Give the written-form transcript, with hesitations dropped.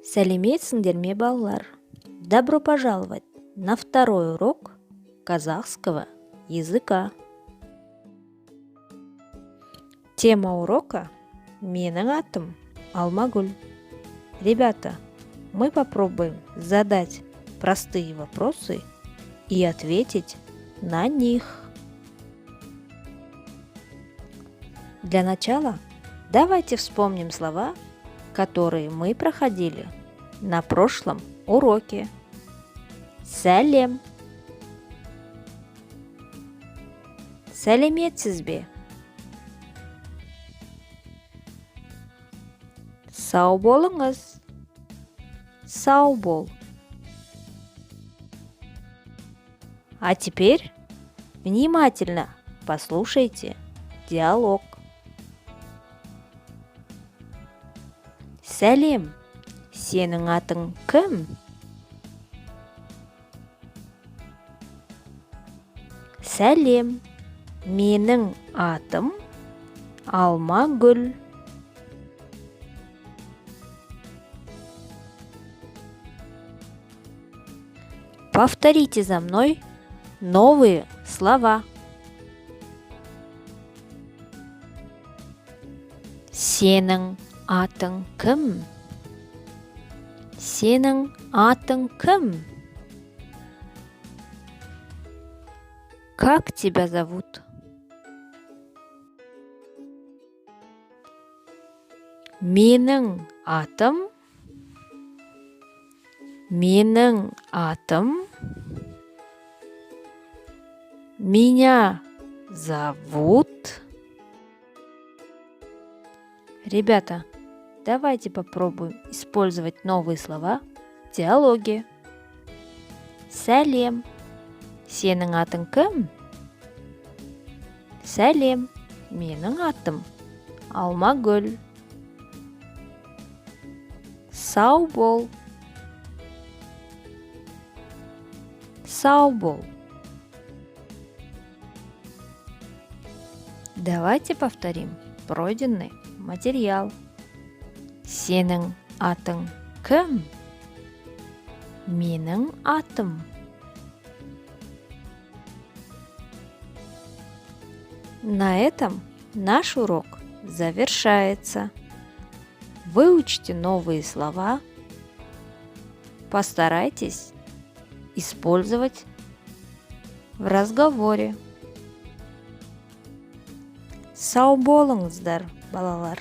Сәлеметсіңдер ме, балалар? Добро пожаловать на второй урок казахского языка. Тема урока «Менің атым Алмагүл». Ребята, мы попробуем задать простые вопросы и ответить на них. Для начала давайте вспомним слова, которые мы проходили на прошлом уроке. Сәлем. Сәлеметсіз бе? Сау болыңыз. Сау бол. А теперь внимательно послушайте диалог. Сәлем, сенің атың кім? Сәлем, менің атым Алмагүл. Повторите за мной новые слова. Сенің атың кім? Сенің атың кім? Как тебя зовут? Менің атым. Менің атым. Меня зовут. Ребята, давайте попробуем использовать новые слова в диалоге. Сәлем. Сенің атың кім? Сәлем. Менің атым Алмагүл. Сау бол. Сау бол. Давайте повторим пройденный материал. Сенің атың кім? Менің атым. На этом наш урок завершается. Выучите новые слова. Постарайтесь использовать в разговоре. Сау болыңыздар, балалар.